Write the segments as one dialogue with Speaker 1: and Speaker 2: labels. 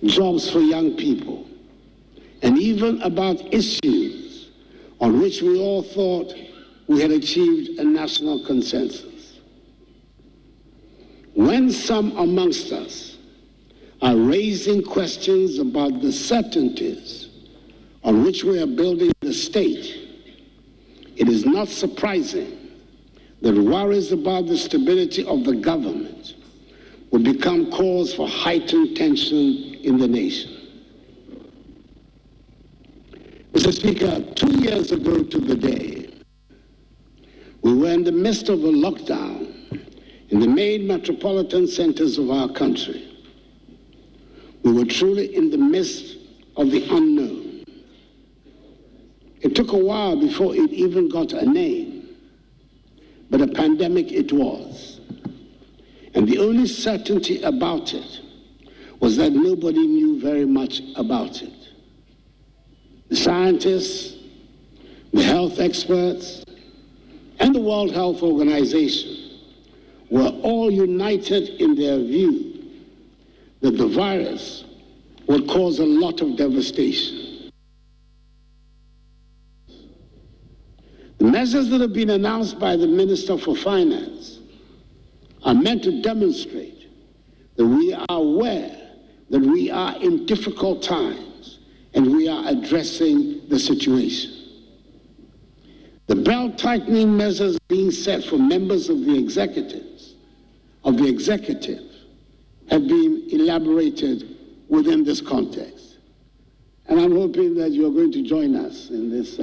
Speaker 1: jobs for young people, and even about issues on which we all thought we had achieved a national consensus. When some amongst us are raising questions about the certainties on which we are building the state, it is not surprising that worries about the stability of the government will become cause for heightened tension in the nation. Mr. Speaker, 2 years ago to the day, we were in the midst of a lockdown in the main metropolitan centers of our country. We were truly in the midst of the unknown. It took a while before it even got a name, but a pandemic it was. And the only certainty about it was that nobody knew very much about it. The scientists, the health experts, and the World Health Organization were all united in their view that the virus would cause a lot of devastation. The measures that have been announced by the Minister for Finance are meant to demonstrate that we are aware that we are in difficult times and we are addressing the situation. The belt-tightening measures being set for members of the executive have been elaborated within this context. And I'm hoping that you're going to join us in this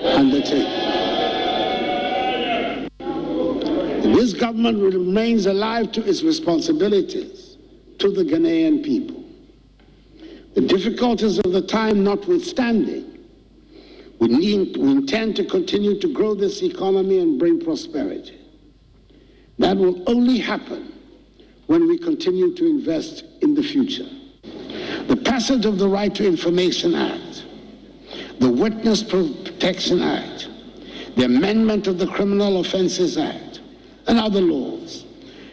Speaker 1: undertaking. This government remains alive to its responsibilities to the Ghanaian people. The difficulties of the time notwithstanding, we intend to continue to grow this economy and bring prosperity. That will only happen when we continue to invest in the future. The passage of the Right to Information Act, the Witness Protection Act, the amendment of the Criminal Offences Act, and other laws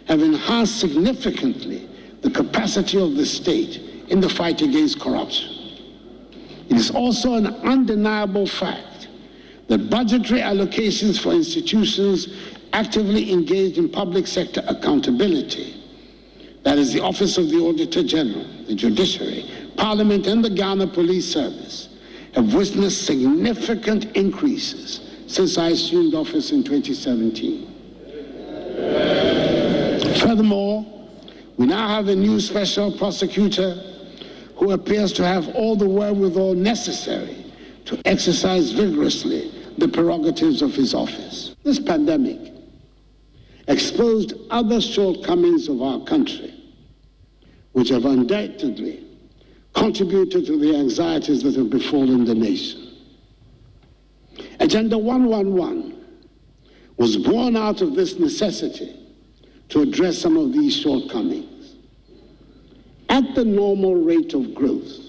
Speaker 1: have enhanced significantly the capacity of the state in the fight against corruption. It is also an undeniable fact that budgetary allocations for institutions actively engaged in public sector accountability, that is the Office of the Auditor General, the Judiciary, Parliament, and the Ghana Police Service, have witnessed significant increases since I assumed office in 2017. Furthermore, we now have a new special prosecutor who appears to have all the wherewithal necessary to exercise vigorously the prerogatives of his office. This pandemic exposed other shortcomings of our country, which have undoubtedly contributed to the anxieties that have befallen the nation. Agenda 111 was born out of this necessity to address some of these shortcomings. At the normal rate of growth,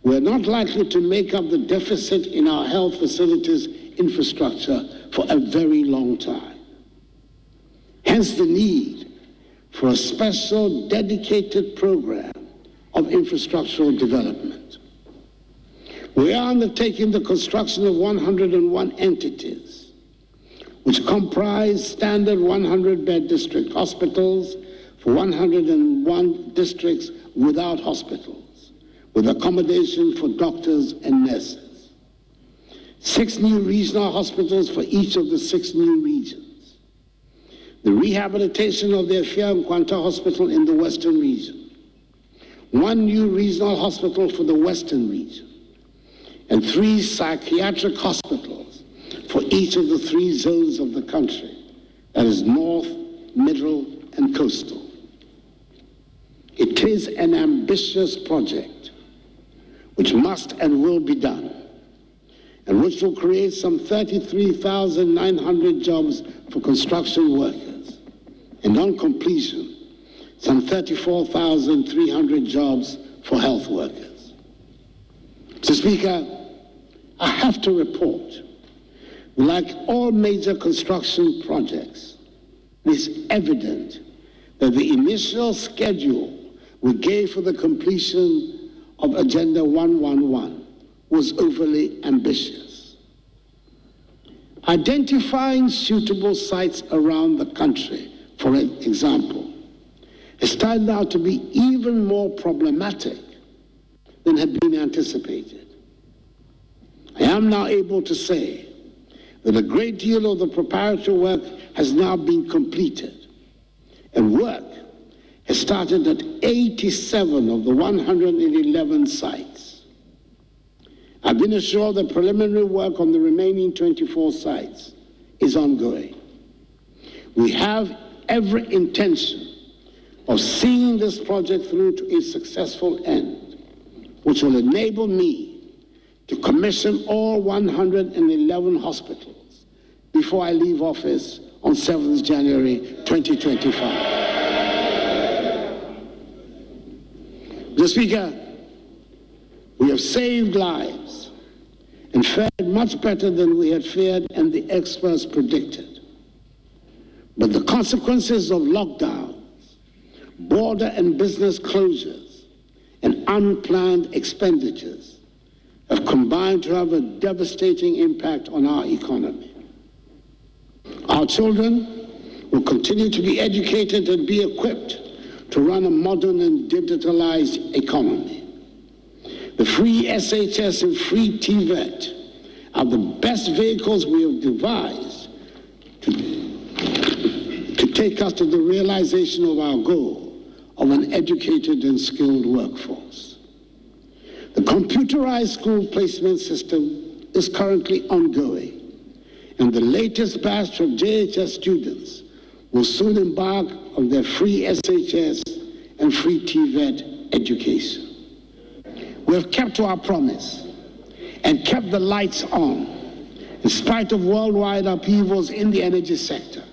Speaker 1: we're not likely to make up the deficit in our health facilities infrastructure for a very long time. Hence the need for a special dedicated program of infrastructural development. We are undertaking the construction of 101 entities, which comprise standard 100-bed district hospitals for 101 districts without hospitals, with accommodation for doctors and nurses. 6 new regional hospitals for each of the 6 new regions. The rehabilitation of the Afia Nkwanta Hospital in the Western region. 1 new regional hospital for the Western region. And 3 psychiatric hospitals for each of the 3 zones of the country, that is North, Middle, and Coastal. It is an ambitious project which must and will be done, and which will create some 33,900 jobs for construction workers, and on completion, some 34,300 jobs for health workers. Mr. Speaker, I have to report, like all major construction projects, it is evident that the initial schedule we gave for the completion of Agenda 111 was overly ambitious. Identifying suitable sites around the country, for example, has turned out to be even more problematic than had been anticipated. I am now able to say that a great deal of the preparatory work has now been completed, and work has started at 87 of the 111 sites. I've been assured that preliminary work on the remaining 24 sites is ongoing. We have every intention of seeing this project through to a successful end, which will enable me to commission all 111 hospitals before I leave office on 7th January 2025. Mr. Speaker, we have saved lives and fared much better than we had feared and the experts predicted. But the consequences of lockdowns, border and business closures, and unplanned expenditures have combined to have a devastating impact on our economy. Our children will continue to be educated and be equipped to run a modern and digitalized economy. The free SHS and free TVET are the best vehicles we have devised to take us to the realization of our goal of an educated and skilled workforce. The computerized school placement system is currently ongoing, and the latest batch of JHS students will soon embark on their free SHS and free TVET education. We have kept to our promise and kept the lights on in spite of worldwide upheavals in the energy sector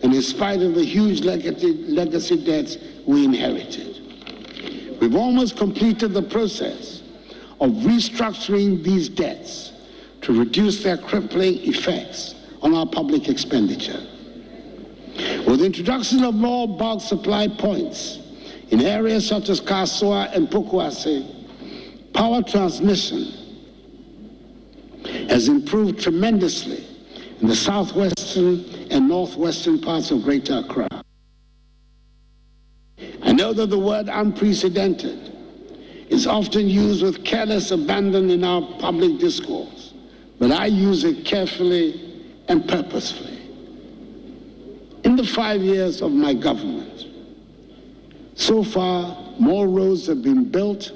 Speaker 1: and in spite of the huge legacy debts we inherited. We've almost completed the process of restructuring these debts to reduce their crippling effects on our public expenditure. With the introduction of more bulk supply points in areas such as Kasoa and Pokuase, power transmission has improved tremendously in the southwestern and northwestern parts of Greater Accra. I know that the word unprecedented is often used with careless abandon in our public discourse, but I use it carefully and purposefully. In the 5 years of my government, so far, more roads have been built,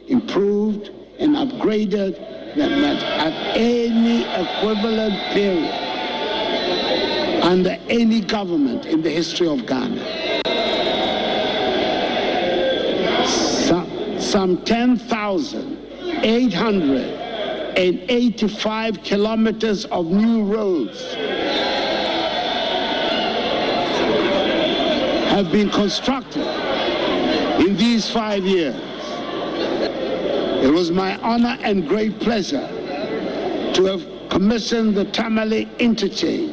Speaker 1: improved, and upgraded than at any equivalent period under any government in the history of Ghana. Some 10,885 kilometers of new roads have been constructed in these 5 years. It was my honor and great pleasure to have commissioned the Tamale interchange.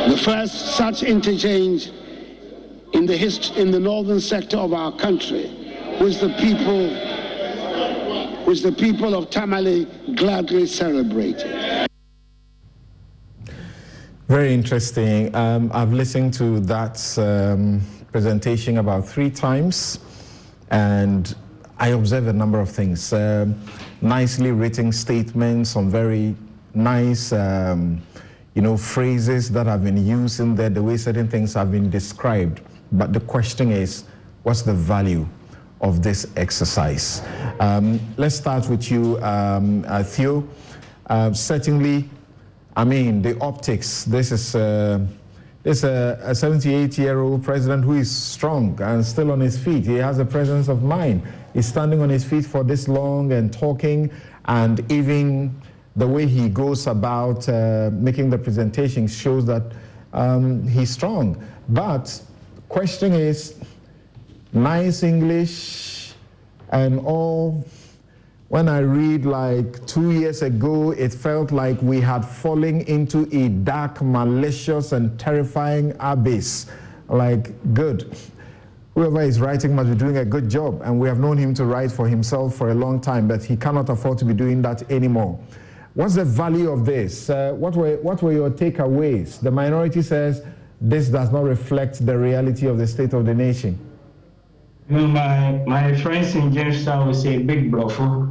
Speaker 1: The first such interchange in the northern sector of our country, which the people of Tamale gladly celebrated.
Speaker 2: Very interesting. I've listened to that presentation about 3 times, and I observed a number of things. Nicely written statements, some very nice phrases that have been used in there, the way certain things have been described. But the question is, what's the value of this exercise? Let's start with you, Theo. Certainly, I mean, the optics. This is a 78-year-old president who is strong and still on his feet. He has a presence of mind. He's standing on his feet for this long and talking, and even the way he goes about making the presentation shows that he's strong. But question is, nice English and all, When I read like 2 years ago, it felt like we had fallen into a dark, malicious, and terrifying abyss. Like, good. Whoever is writing must be doing a good job, and we have known him to write for himself for a long time, but he cannot afford to be doing that anymore. What's the value of this? What were your takeaways? The minority says this does not reflect the reality of the state of the nation.
Speaker 3: You know, my friends in Jamestown will say big bluffo.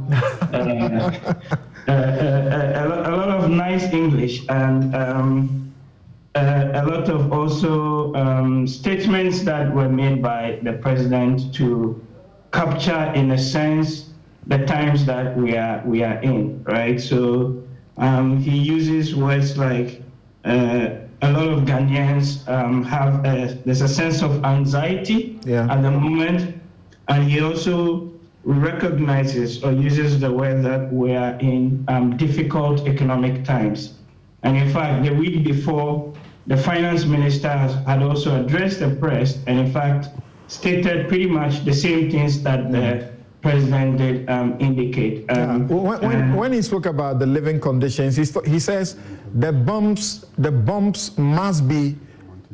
Speaker 3: A lot of nice English and a lot of also statements that were made by the president to capture, in a sense, the times that we are in, right? So he uses words like a lot of Ghanaians there's a sense of anxiety at the moment, and he also recognizes or uses the word that we are in difficult economic times. And in fact, the week before, the finance minister had also addressed the press and in fact stated pretty much the same things that the president did indicate.
Speaker 2: When he spoke about the living conditions, he says the bombs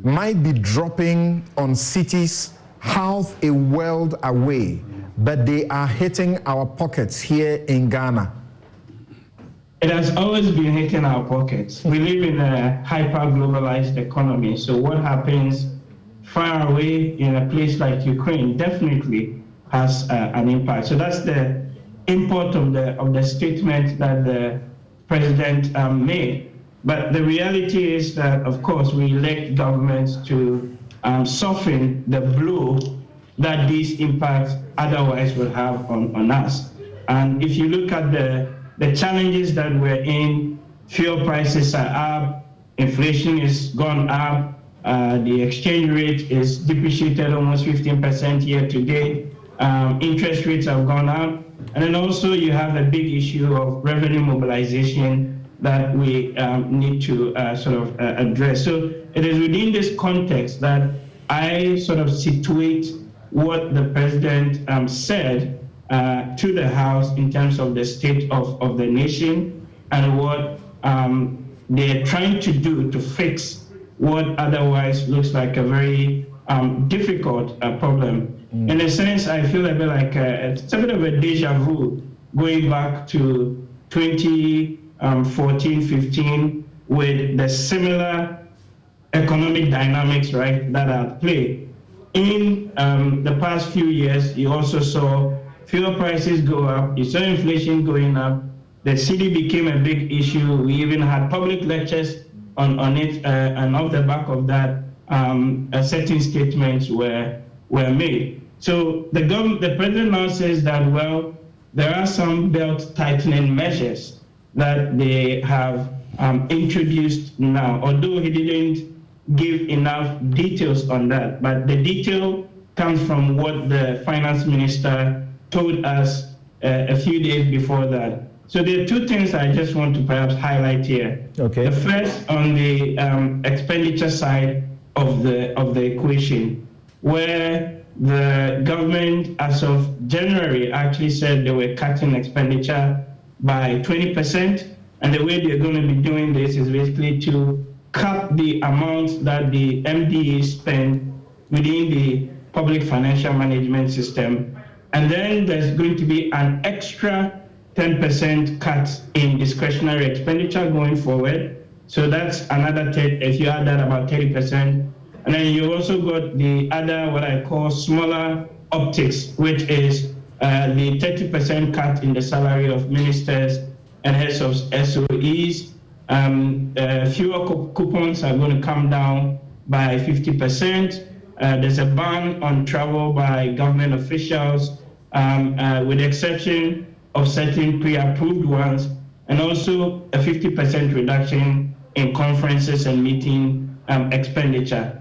Speaker 2: might be dropping on cities half a world away, but they are hitting our pockets here in Ghana.
Speaker 3: It has always been hitting our pockets. We live in a hyper-globalized economy, so what happens far away in a place like Ukraine definitely has an impact. So that's the import of the statement that the president made. But the reality is that, of course, we elect governments to soften the blow that these impacts otherwise will have on us. And if you look at the challenges that we're in, fuel prices are up, inflation is gone up, the exchange rate is depreciated almost 15% year to date. Interest rates have gone up. And then also you have a big issue of revenue mobilization that we need to address. So it is within this context that I sort of situate what the president said to the House in terms of the state of the nation and what they're trying to do to fix what otherwise looks like a very difficult problem. In a sense, I feel a bit like it's a bit of a deja vu going back to 2014, 15 with the similar economic dynamics, right, that are at play. In the past few years, you also saw fuel prices go up, you saw inflation going up, the cedi became a big issue. We even had public lectures on it, and off the back of that, certain statements were made. So the president now says that, well, there are some belt tightening measures that they have introduced now, although he didn't give enough details on that. But the detail comes from what the finance minister told us a few days before that. So there are two things I just want to perhaps highlight here.
Speaker 2: Okay.
Speaker 3: The first on the expenditure side of the equation, where the government, as of January, actually said they were cutting expenditure by 20%. And the way they're going to be doing this is basically to cut the amount that the MDA spend within the public financial management system. And then there's going to be an extra 10% cut in discretionary expenditure going forward. So that's another, if you add that, about 30%. And then you also got the other, what I call smaller optics, which is the 30% cut in the salary of ministers and heads of SOEs. Fewer coupons are going to come down by 50%. There's a ban on travel by government officials, with the exception of certain pre-approved ones, and also a 50% reduction in conferences and meeting expenditure.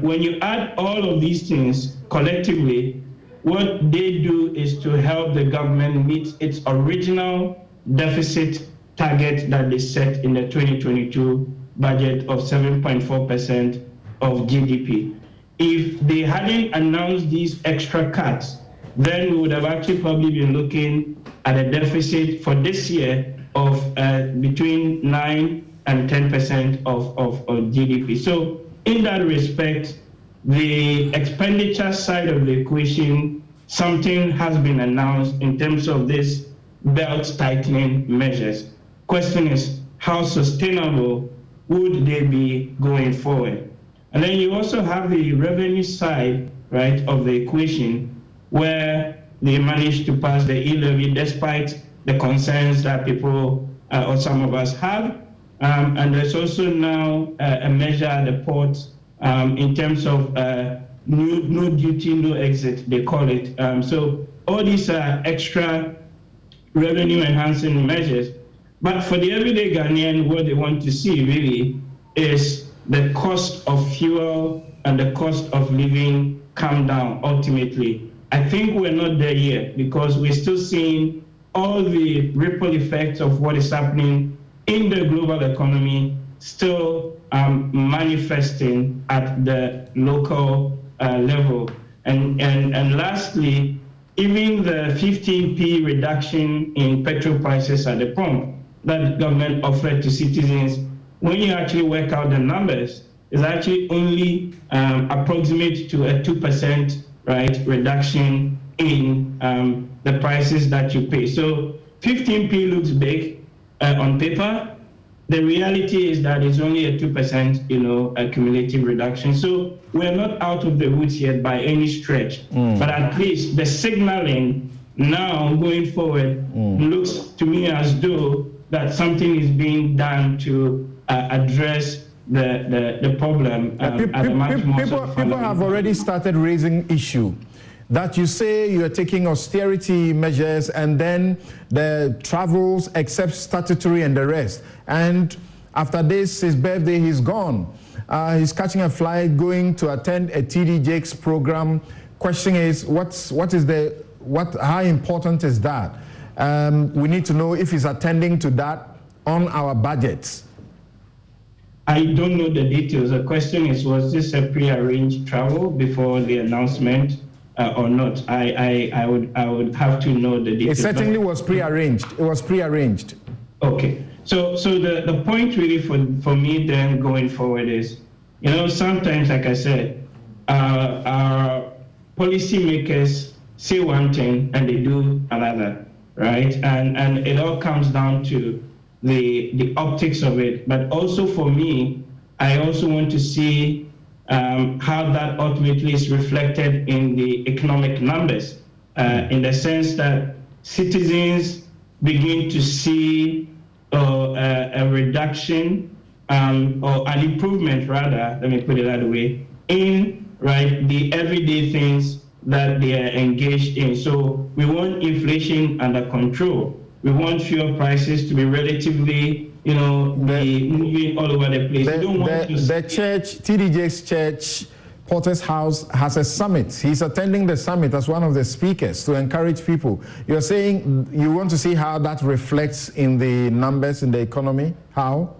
Speaker 3: When you add all of these things collectively, what they do is to help the government meet its original deficit target that they set in the 2022 budget of 7.4% of GDP. If they hadn't announced these extra cuts, then we would have actually probably been looking at a deficit for this year of between 9 and 10% of GDP. So in that respect, the expenditure side of the equation, something has been announced in terms of this belt tightening measures. Question is, how sustainable would they be going forward? And then you also have the revenue side, right, of the equation, where they managed to pass the e-levy despite the concerns that people or some of us have. And there's also now a measure at the port in terms of no duty, no exit, they call it. So all these are extra revenue enhancing measures. But for the everyday Ghanaian, what they want to see really is the cost of fuel and the cost of living come down ultimately. I think we're not there yet because we're still seeing all the ripple effects of what is happening in the global economy still manifesting at the local level. And lastly, even the 15p reduction in petrol prices at the pump that the government offered to citizens, when you actually work out the numbers, is actually only approximate to a 2% right reduction in the prices that you pay. So 15p looks big on paper. The reality is that it's only a 2%, a cumulative reduction. So we're not out of the woods yet by any stretch. But at least the signaling now going forward looks to me as though that something is being done to address the problem.
Speaker 2: People have already started raising issue that you say you are taking austerity measures and then the travels except statutory and the rest. And after this, his birthday, he's gone. He's catching a flight, going to attend a TD Jakes program. Question is, how important is that? We need to know if he's attending to that on our budgets.
Speaker 3: I don't know the details. The question is, was this a pre-arranged travel before the announcement or not? I would have to know the details.
Speaker 2: It certainly was pre-arranged. It was pre-arranged.
Speaker 3: Okay. So the point really for me then going forward is, sometimes, like I said, our policymakers say one thing and they do another, right? And it all comes down to the optics of it. But also for me, I also want to see how that ultimately is reflected in the economic numbers, in the sense that citizens begin to see a reduction or an improvement, rather, let me put it that way, in the everyday things that they are engaged in. So we want inflation under control. We want fuel prices to be relatively, be moving all over the place.
Speaker 2: The church, TD Jakes Church, Porter's House, has a summit. He's attending the summit as one of the speakers to encourage people. You're saying you want to see how that reflects in the numbers in the economy? How?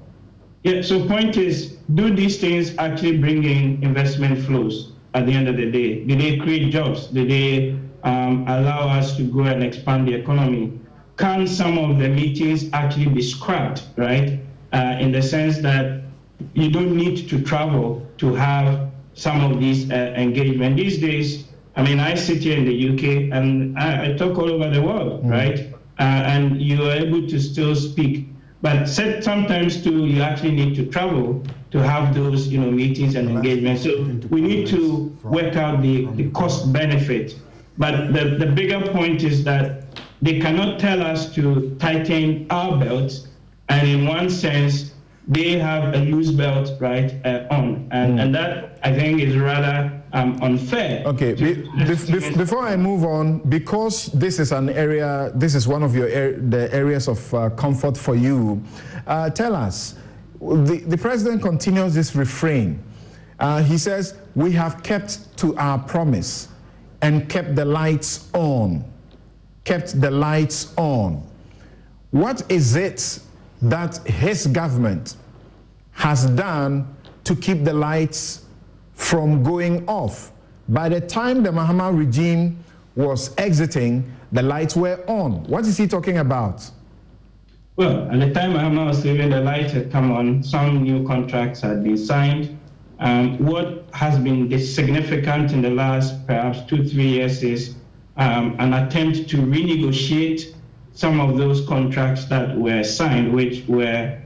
Speaker 3: Yeah, so point is, do these things actually bring in investment flows at the end of the day? Do they create jobs? Do they allow us to grow and expand the economy? Can some of the meetings actually be scrapped, right? In the sense that you don't need to travel to have some of these engagement. These days, I sit here in the UK and I talk all over the world, right? And you are able to still speak. But sometimes too, you actually need to travel to have those, meetings and engagements. So we need to work out the cost benefit. But the bigger point is that they cannot tell us to tighten our belts, and in one sense, they have a loose belt on, and that I think is rather unfair.
Speaker 2: Okay, before I move on, because this is an area, this is one of the areas of comfort for you, tell us, the president continues this refrain. He says, we have kept to our promise and kept the lights on. Kept the lights on. What is it that his government has done to keep the lights from going off? By the time the Mahama regime was exiting, the lights were on. What is he talking about?
Speaker 3: Well, at the time Mahama was leaving, the light had come on. Some new contracts had been signed. What has been significant in the last perhaps 2-3 years is an attempt to renegotiate some of those contracts that were signed, which were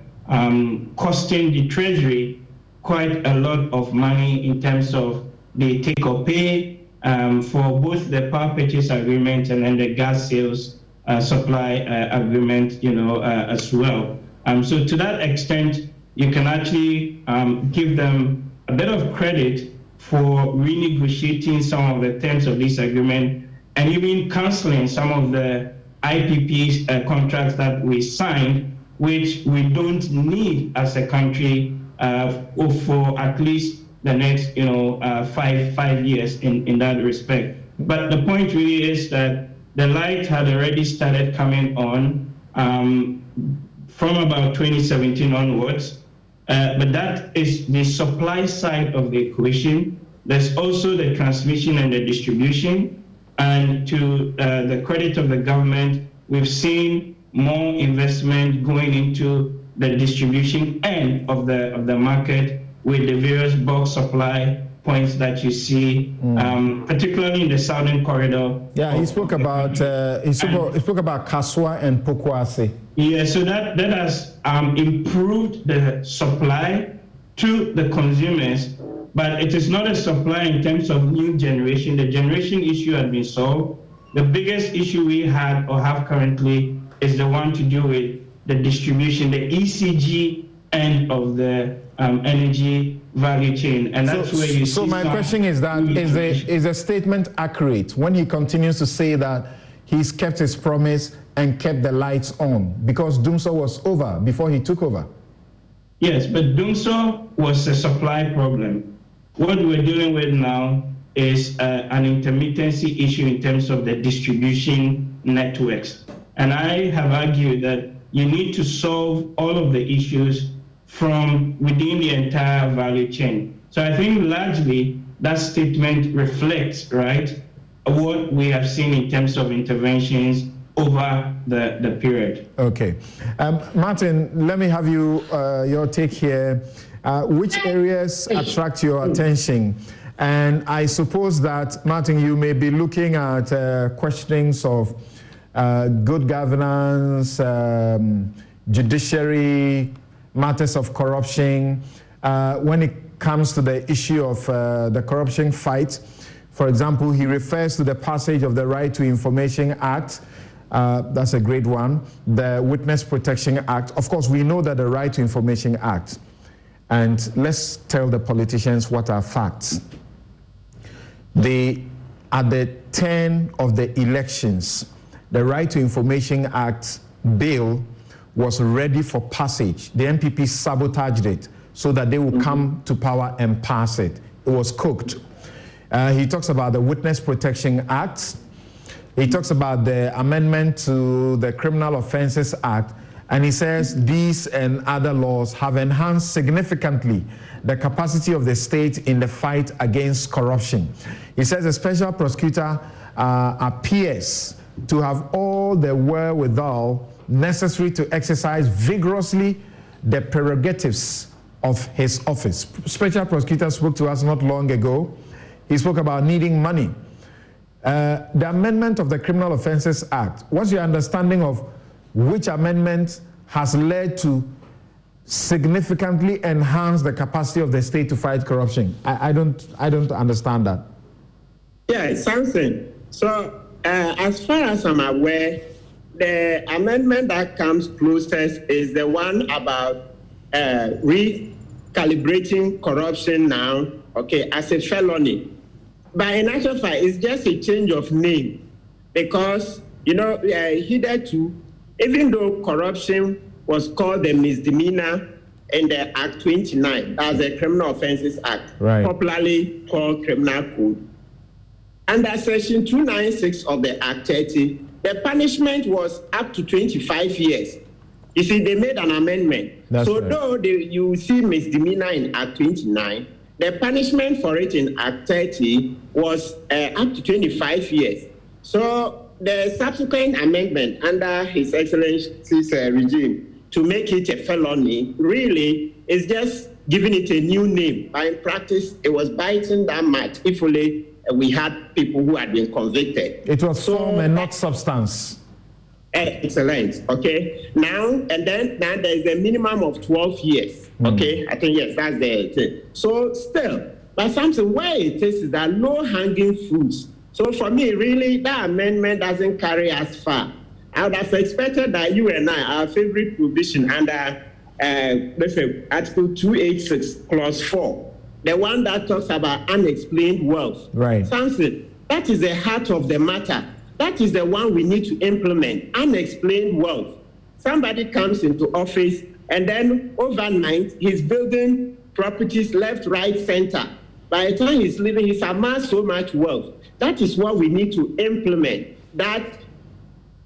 Speaker 3: costing the Treasury quite a lot of money in terms of the take or pay for both the power purchase agreement and then the gas sales supply agreement, as well. So to that extent, you can actually give them a bit of credit for renegotiating some of the terms of this agreement and even canceling some of the IPPs contracts that we signed, which we don't need as a country for at least the next, 5 years in that respect. But the point really is that the light had already started coming on from about 2017 onwards. But that is the supply side of the equation. There's also the transmission and the distribution. And to the credit of the government, we've seen more investment going into the distribution end of the market with the various bulk supply points that you see, particularly in the southern corridor.
Speaker 2: Yeah, he spoke about Kaswa and Pokwase.
Speaker 3: Yeah, so that has improved the supply to the consumers, but it is not a supply in terms of new generation. The generation issue has been solved. The biggest issue we had or have currently is the one to do with the distribution, the ECG end of the energy value chain, and that's where you see.
Speaker 2: So my question is that is the statement accurate when he continues to say that he's kept his promise and kept the lights on because Dumso was over before he took over?
Speaker 3: Yes, but Dumso was a supply problem. What we're dealing with now is an intermittency issue in terms of the distribution networks. And I have argued that you need to solve all of the issues from within the entire value chain. So I think largely that statement reflects, right, what we have seen in terms of interventions over the period.
Speaker 2: Okay. Martin, let me have your take here. Which areas attract your attention? And I suppose that, Martin, you may be looking at questions of good governance, judiciary, matters of corruption. When it comes to the issue of the corruption fight, for example, he refers to the passage of the Right to Information Act. That's a great one. The Witness Protection Act. Of course, we know that the Right to Information Act, and let's tell the politicians what are facts. At the turn of the elections, the Right to Information Act bill was ready for passage. The MPP sabotaged it so that they would come to power and pass it. It was cooked. He talks about the Witness Protection Act. He talks about the amendment to the Criminal Offences Act. And he says these and other laws have enhanced significantly the capacity of the state in the fight against corruption. He says the special prosecutor appears to have all the wherewithal necessary to exercise vigorously the prerogatives of his office. Special prosecutor spoke to us not long ago. He spoke about needing money. The amendment of the Criminal Offences Act, what's your understanding of which amendment has led to significantly enhance the capacity of the state to fight corruption? I don't understand that.
Speaker 4: Yeah, Samson. So as far as I'm aware, the amendment that comes closest is the one about recalibrating corruption now, okay, as a felony. But in actual fact, it's just a change of name because, hitherto, even though corruption was called the misdemeanor in the Act 29, that's the Criminal Offences Act,
Speaker 2: right,
Speaker 4: popularly called Criminal Code. Under Section 296 of the Act 30, the punishment was up to 25 years. You see, they made an amendment.
Speaker 2: That's
Speaker 4: so
Speaker 2: right.
Speaker 4: Though you see misdemeanor in Act 29, the punishment for it in Act 30 was up to 25 years. So the subsequent amendment under His Excellency's regime to make it a felony really is just giving it a new name. But in practice, it was biting that much if only we had people who had been convicted.
Speaker 2: It was form and not substance.
Speaker 4: Excellent. Okay. Now there is a minimum of 12 years. Okay. I think, yes, that's the thing. So still, but something where it is that low-hanging fruits. So for me, really, that amendment doesn't carry us far. I would have expected that you and I, our favorite provision under let's say Article 286, Clause 4, the one that talks about unexplained wealth.
Speaker 2: Right.
Speaker 4: Something that is the heart of the matter. That is the one we need to implement. Unexplained wealth. Somebody comes into office and then overnight he's building properties left, right, center. By the time he's leaving, he's amassed so much wealth. That is what we need to implement. That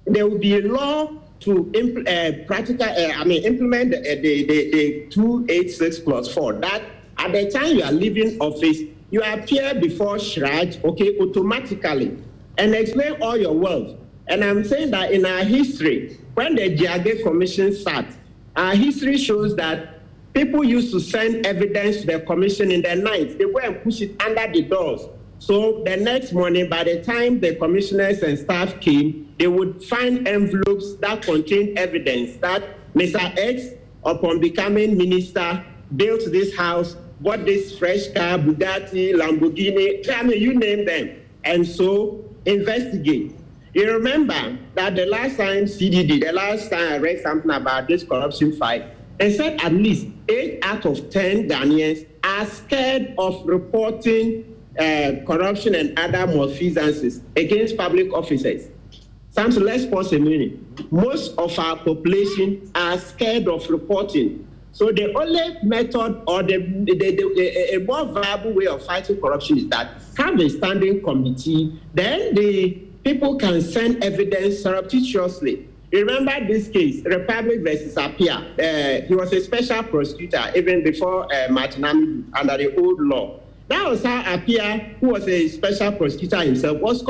Speaker 4: there will be a law to implement the 286 plus 4. That at the time you are leaving office, you appear before Shraj, okay, automatically, and explain all your wealth. And I'm saying that in our history, when the Jiage Commission sat, our history shows that people used to send evidence to the commission in the night. They go and push it under the doors. So the next morning, by the time the commissioners and staff came, they would find envelopes that contained evidence that Mr. X, upon becoming minister, built this house, bought this fresh car, Bugatti, Lamborghini, I mean, you name them. And so investigate. You remember that the last time CDD, the last time I read something about this corruption fight, they said at least 8 out of 10 Ghanaians are scared of reporting corruption and other malfeasances against public officers. Samson, let's pause a minute. Most of our population are scared of reporting. So the only method or a more viable way of fighting corruption is that have a standing committee, then the people can send evidence surreptitiously. You remember this case, Republic versus Apia. He was a special prosecutor even before Martin Amidu under the old law. That was how Apia, who was a special prosecutor himself, was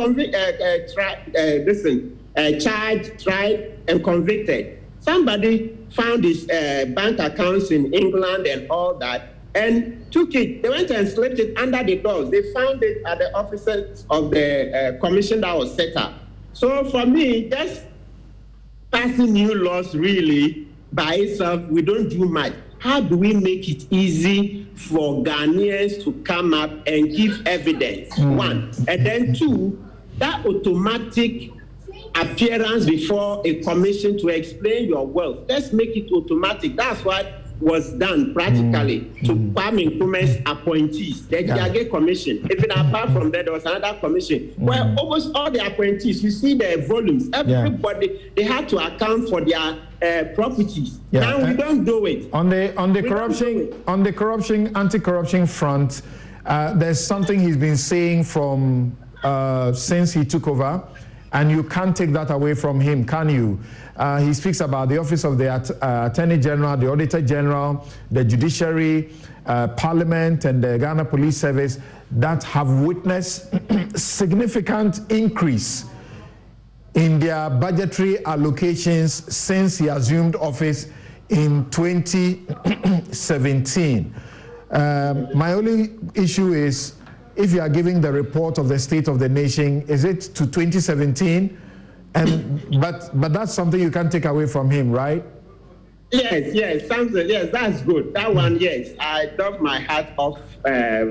Speaker 4: charged, tried, and convicted. Somebody found his bank accounts in England and all that, and took it. They went and slipped it under the doors. They found it at the offices of the commission that was set up. So for me, just passing new laws really by itself, we don't do much. How do we make it easy for Ghanaians to come up and give evidence? One. And then two, that automatic appearance before a commission to explain your wealth. Let's make it automatic. That's what was done practically to Kwame Nkrumah's appointees, the Jiage Commission. Even apart from that, there was another commission where almost all the appointees, you see the volumes, everybody, they had to account for their properties. Now we don't do it.
Speaker 2: On the corruption, anti-corruption front, there's something he's been saying from since he took over, and you can't take that away from him, can you? He speaks about the Office of the Attorney General, the Auditor General, the Judiciary, Parliament, and the Ghana Police Service that have witnessed significant increase in their budgetary allocations since he assumed office in 2017. My only issue is, if you are giving the report of the state of the nation, is it to 2017? But that's something you can't take away from him, right?
Speaker 4: Yes, something. Yes, that's good. That one, yes, I doff my hat off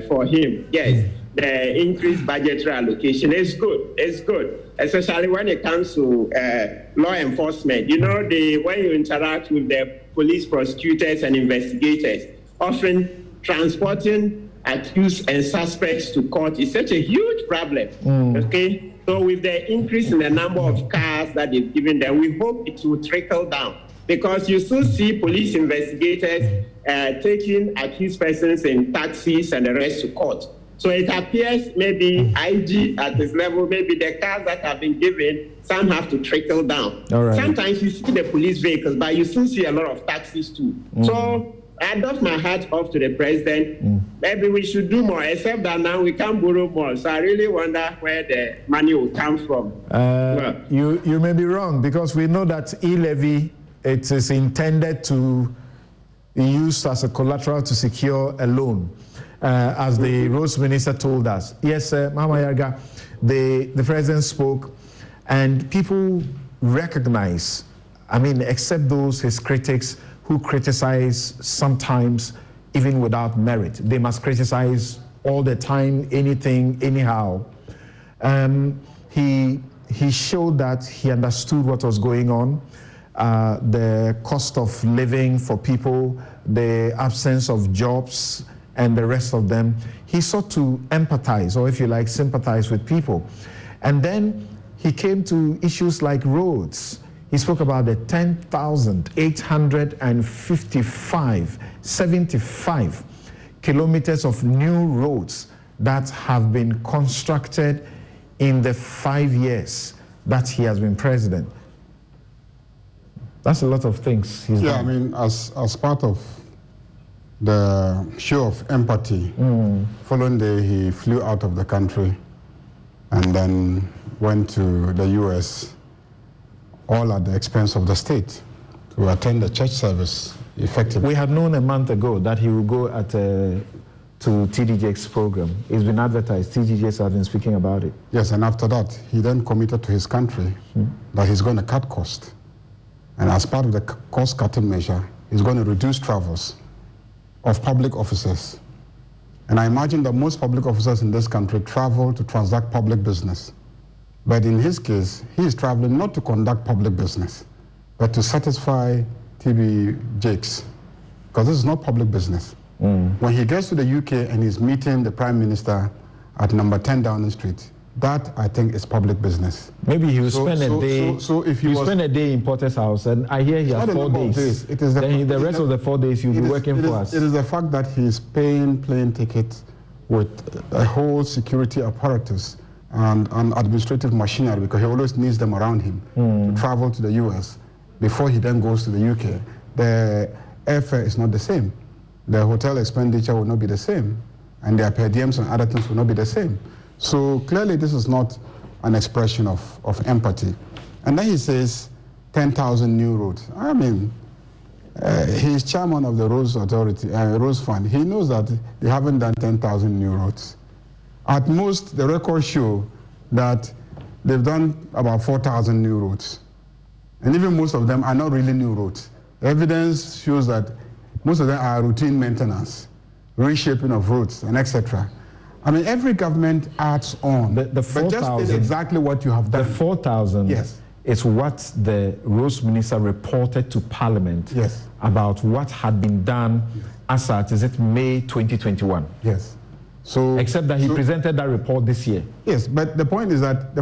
Speaker 4: for him. Yes, the increased budgetary allocation is good. It's good, especially when it comes to law enforcement. You know, when you interact with the police, prosecutors, and investigators, often transporting accused and suspects to court is such a huge problem. Okay. So with the increase in the number of cars that they've given them, we hope it will trickle down, because you still see police investigators taking accused persons in taxis and the rest to court. So it appears maybe IG at this level, maybe the cars that have been given, some have to trickle down. Right. Sometimes you see the police vehicles, but you still see a lot of taxis too. So I doff my hat off to the president. maybe we should do more, except that now we can't borrow more. So I really wonder where the money will come from.
Speaker 2: You may be wrong, because we know that e-levy, it is intended to be used as a collateral to secure a loan, as the Roads Minister told us. Yes, Mama Yarga, the president spoke, and people recognize, I mean, except those his critics who criticize sometimes even without merit. They must criticize all the time, anything, anyhow. He showed that he understood what was going on, the cost of living for people, the absence of jobs, and the rest of them. He sought to empathize, or if you like, sympathize with people. And then he came to issues like roads. He spoke about the 75 kilometers of new roads that have been constructed in the 5 years that he has been president. That's a lot of things he's done.
Speaker 5: I mean, as part of the show of empathy, following day he flew out of the country and then went to the US, all at the expense of the state, to attend the church service effectively.
Speaker 2: We had known a month ago that he would go to TDJ's program. It's been advertised. TDJs have been speaking about it.
Speaker 5: Yes, and after that, he then committed to his country that he's going to cut cost. And as part of the cost-cutting measure, he's going to reduce travels of public officers. And I imagine that most public officers in this country travel to transact public business. But in his case, he is traveling not to conduct public business, but to satisfy TB Jakes, because this is not public business. When he gets to the UK and he's meeting the Prime Minister at number 10 Downing Street, that, I think, is public business.
Speaker 2: Maybe he will spend a day.
Speaker 5: So if he
Speaker 2: spend a day in Porter's house, and I hear he has 4 days.
Speaker 5: It is
Speaker 2: the rest of the 4 days he'll be working for us.
Speaker 5: It is the fact that he's paying plane tickets with a whole security apparatus and administrative machinery, because he always needs them around him to travel to the US before he then goes to the UK. The airfare is not the same. The hotel expenditure will not be the same, and their per diems and other things will not be the same. So clearly this is not an expression of empathy. And then he says 10,000 new roads. I mean, he's chairman of the Roads Authority, Roads Fund. He knows that they haven't done 10,000 new roads. At most, the records show that they've done about 4,000 new roads. And even most of them are not really new roads. The evidence shows that most of them are routine maintenance, reshaping of roads, and etc. I mean, every government adds on.
Speaker 2: The 4,000,
Speaker 5: but just tell exactly what you have done.
Speaker 2: The 4,000
Speaker 5: yes.
Speaker 2: is what the Roads Minister reported to Parliament about what had been done as at, is it May 2021?
Speaker 5: Yes. So,
Speaker 2: except that he presented that report this year.
Speaker 5: Yes, but the point is that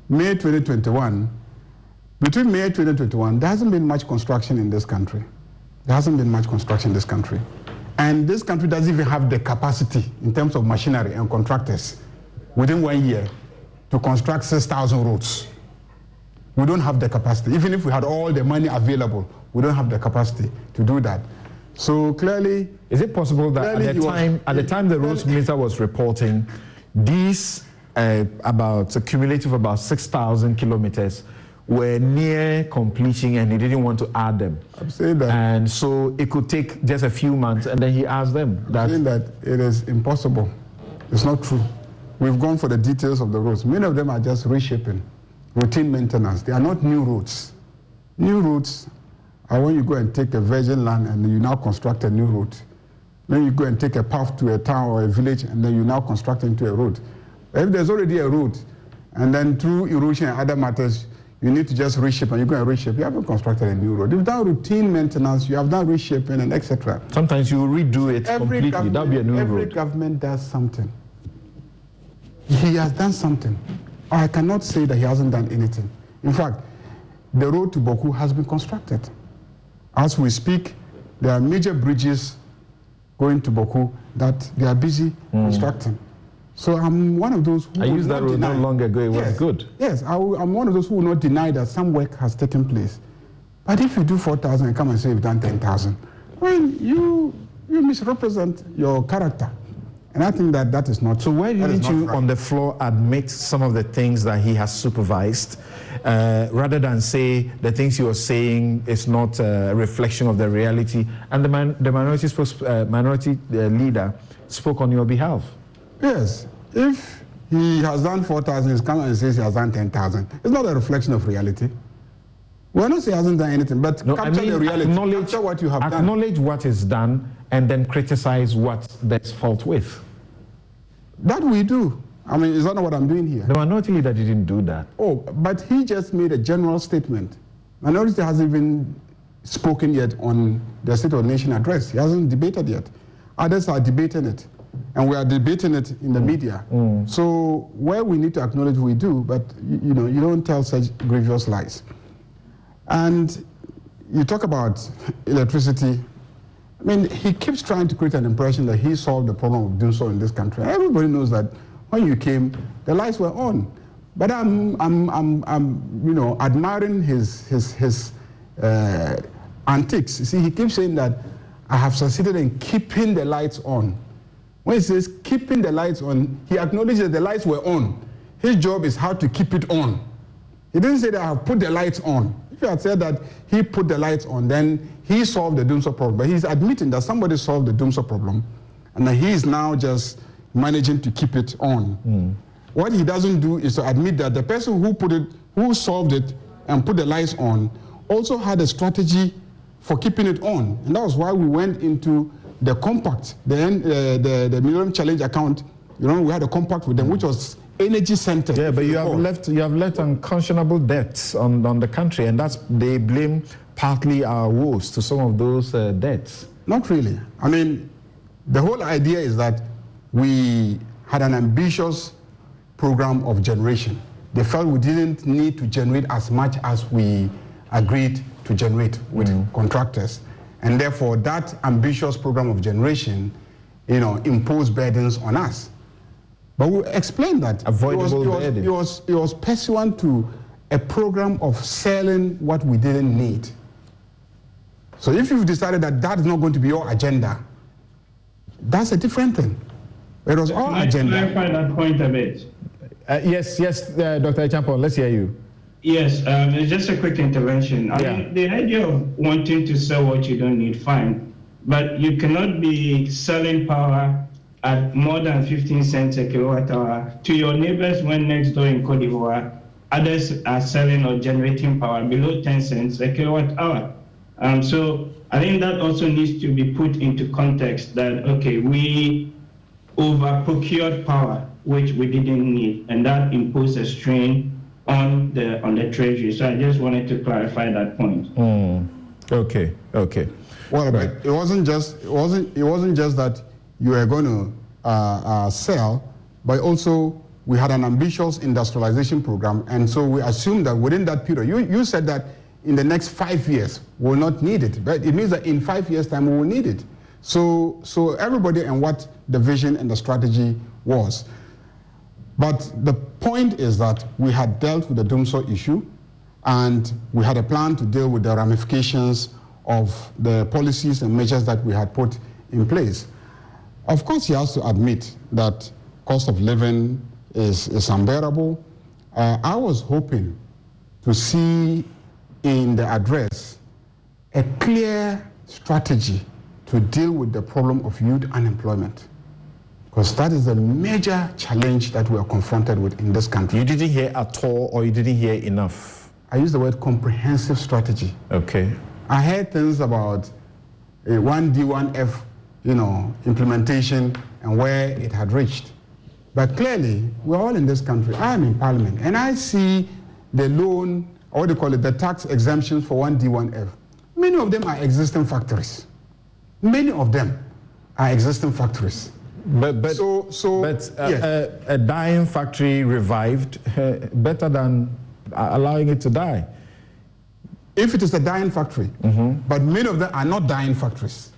Speaker 5: May 2021, between May 2021, there hasn't been much construction in this country. There hasn't been much construction in this country. And this country doesn't even have the capacity in terms of machinery and contractors within 1 year to construct 6,000 roads. We don't have the capacity. Even if we had all the money available, we don't have the capacity to do that. So clearly...
Speaker 2: Is it possible that at the time the Roads Minister was reporting, these about a cumulative about 6,000 kilometers were near completion and he didn't want to add them?
Speaker 5: I'm saying that.
Speaker 2: And so it could take just a few months and then he asked them.
Speaker 5: I'm saying that it is impossible. It's not true. We've gone for the details of the roads. Many of them are just reshaping, routine maintenance. They are not new roads. New roads are when you go and take a virgin land and you now construct a new road. Then you go and take a path to a town or a village and then you now construct into a road. If there's already a road and then through erosion and other matters, you need to just reshape and you go and reshape. You haven't constructed a new road. You've done routine maintenance, you have done reshaping and etc.
Speaker 2: Sometimes you redo it completely. That'll be a new road.
Speaker 5: Every government does something. He has done something. I cannot say that he hasn't done anything. In fact, the road to Boku has been constructed. As we speak, there are major bridges going to Boku that they are busy constructing. So I'm one of those who
Speaker 2: I used that road not long ago. It was good.
Speaker 5: Yes, I'm one of those who will not deny that some work has taken place. But if you do 4,000 and come and say you've done 10,000, well, you you misrepresent your character. And I think that that is not.
Speaker 2: So why didn't you
Speaker 5: right.
Speaker 2: on the floor admit some of the things that he has supervised, rather than say the things you are saying is not a reflection of the reality? And the minority leader spoke on your behalf.
Speaker 5: Yes. If he has done 4,000, he's come and says he has done 10,000. It's not a reflection of reality. We're not saying he hasn't done anything, but capture the reality. Capture what you have done.
Speaker 2: Acknowledge what is done and then criticize what there's fault with.
Speaker 5: That we do. I mean, is that not what I'm doing here?
Speaker 2: The minority leader didn't do that.
Speaker 5: Oh, but he just made a general statement. Minority hasn't even spoken yet on the State of the Nation address. He hasn't debated yet. Others are debating it. And we are debating it in the media. So where we need to acknowledge, we do, but you know, you don't tell such grievous lies. And you talk about electricity. I mean, he keeps trying to create an impression that he solved the problem of doing so in this country. Everybody knows that when you came, the lights were on. But I'm you know, admiring his antics. You see, he keeps saying that I have succeeded in keeping the lights on. When he says keeping the lights on, he acknowledges that the lights were on. His job is how to keep it on. He didn't say that I have put the lights on. If he had said that he put the lights on, then he solved the Doomsday problem. But he's admitting that somebody solved the Doomsday problem, and that he is now just managing to keep it on. What he doesn't do is to admit that the person who solved it and put the lights on also had a strategy for keeping it on. And that was why we went into the compact, the Millennium Challenge account. You know, we had a compact with them, which was energy centered.
Speaker 2: Yeah, but you have left unconscionable debts on the country, and they blame partly our woes to some of those debts.
Speaker 5: Not really. I mean, the whole idea is that we had an ambitious program of generation. They felt we didn't need to generate as much as we agreed to generate with contractors. And therefore, that ambitious program of generation, you know, imposed burdens on us. But we explained that it was pursuant to a program of selling what we didn't need. So if you've decided that that is not going to be your agenda, that's a different thing. It was our agenda.
Speaker 3: Can I clarify that point a bit?
Speaker 2: Yes, Dr. Champon, let's hear you.
Speaker 3: Yes, it's just a quick intervention. I mean, the idea of wanting to sell what you don't need, fine. But you cannot be selling power at more than 15 cents a kilowatt hour to your neighbors when next door in Cote d'Ivoire, others are selling or generating power below 10 cents a kilowatt hour. So I think that also needs to be put into context that, okay, we over procured power, which we didn't need, and that imposed a strain on the treasury. So I just wanted to clarify that point.
Speaker 2: Okay.
Speaker 5: Well, right. It wasn't just that you were going to sell, but also we had an ambitious industrialization program, and so we assumed that within that period, you said that in the next 5 years we'll not need it, but it means that in 5 years' time we will need it. So everybody and what the vision and the strategy was. But the point is that we had dealt with the Doomsday issue, and we had a plan to deal with the ramifications of the policies and measures that we had put in place. Of course, he has to admit that cost of living is unbearable. I was hoping to see in the address a clear strategy to deal with the problem of youth unemployment, because that is a major challenge that we are confronted with in this country.
Speaker 2: You didn't hear at all, or you didn't hear enough?
Speaker 5: I use the word comprehensive strategy.
Speaker 2: Okay.
Speaker 5: I heard things about a 1D1F, implementation and where it had reached. But clearly, we're all in this country. I am in Parliament, and I see the loan, or what they call it, the tax exemptions for 1D1F. Many of them are existing factories. Many of them are existing factories.
Speaker 2: But
Speaker 5: yes.
Speaker 2: A dying factory revived better than allowing it to die.
Speaker 5: If it is a dying factory, but many of them are not dying factories.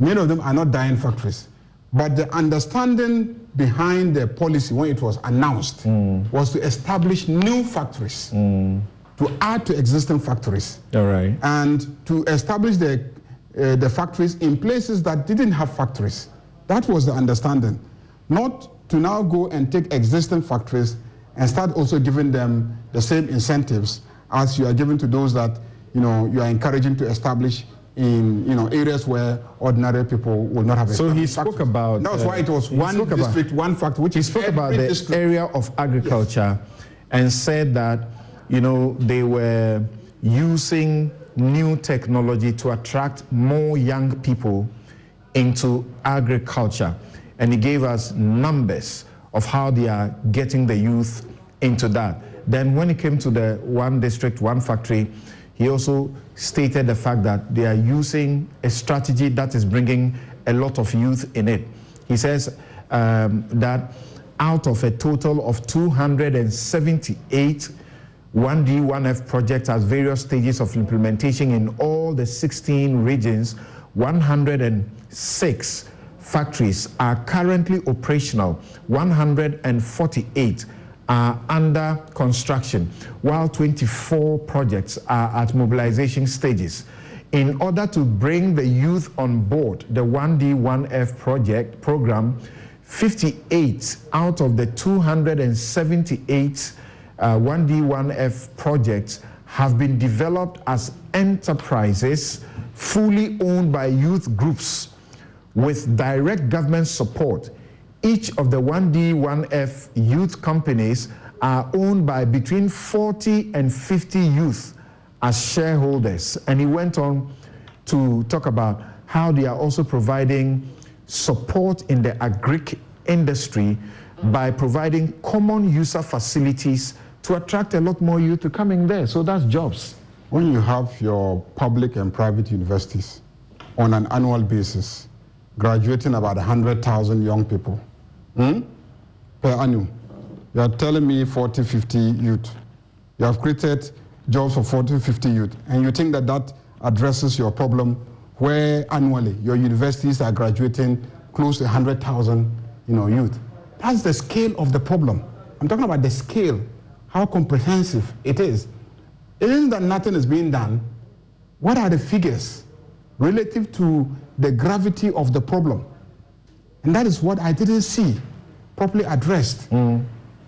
Speaker 5: Many of them are not dying factories. But the understanding behind the policy when it was announced was to establish new factories, to add to existing factories.
Speaker 2: All right.
Speaker 5: And to establish the the factories in places that didn't have factories. That was the understanding. Not to now go and take existing factories and start also giving them the same incentives as you are giving to those that you are encouraging to establish in areas where ordinary people will not have.
Speaker 2: So he spoke about.
Speaker 5: That's why it was one district, one factory. Which
Speaker 2: he spoke about the district. Area of agriculture, yes. And said that they were using new technology to attract more young people into agriculture, and he gave us numbers of how they are getting the youth into that. Then when it came to the one district, one factory, he also stated the fact that they are using a strategy that is bringing a lot of youth in it. He says that out of a total of 278 1D, 1F projects at various stages of implementation in all the 16 regions, 106 factories are currently operational, 148 are under construction, while 24 projects are at mobilization stages. In order to bring the youth on board the 1D, 1F program, 58 out of the 278 1D, 1F projects have been developed as enterprises fully owned by youth groups with direct government support. Each of the 1D, 1F youth companies are owned by between 40 and 50 youth as shareholders. And he went on to talk about how they are also providing support in the agric industry by providing common user facilities to attract a lot more youth to come in there. So that's jobs.
Speaker 5: When you have your public and private universities on an annual basis, graduating about 100,000 young people per annum, you are telling me 40, 50 youth. You have created jobs for 40, 50 youth, and you think that that addresses your problem where annually your universities are graduating close to 100,000 youth. That's the scale of the problem. I'm talking about the scale, how comprehensive it is. It isn't that nothing is being done. What are the figures relative to the gravity of the problem? And that is what I didn't see properly addressed.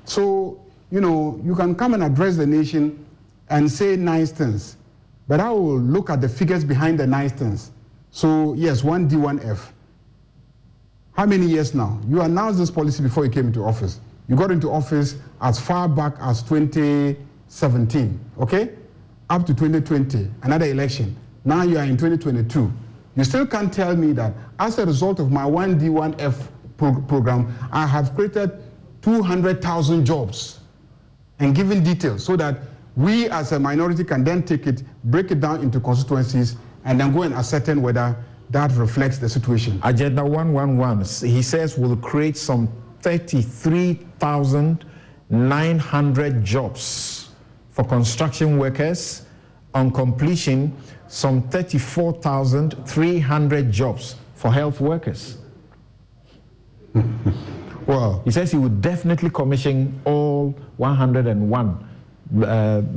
Speaker 5: So, you can come and address the nation and say nice things, but I will look at the figures behind the nice things. So, yes, 1D, 1F. How many years now? You announced this policy before you came into office. You got into office as far back as 2017, okay? Up to 2020, another election. Now you are in 2022. You still can't tell me that as a result of my 1D, 1F program, I have created 200,000 jobs and given details so that we as a minority can then take it, break it down into constituencies, and then go and ascertain whether that reflects the situation.
Speaker 2: Agenda 111, he says, will create some 33,900 jobs for construction workers. On completion, some 34,300 jobs for health workers.
Speaker 5: Well,
Speaker 2: he says he would definitely commission all 101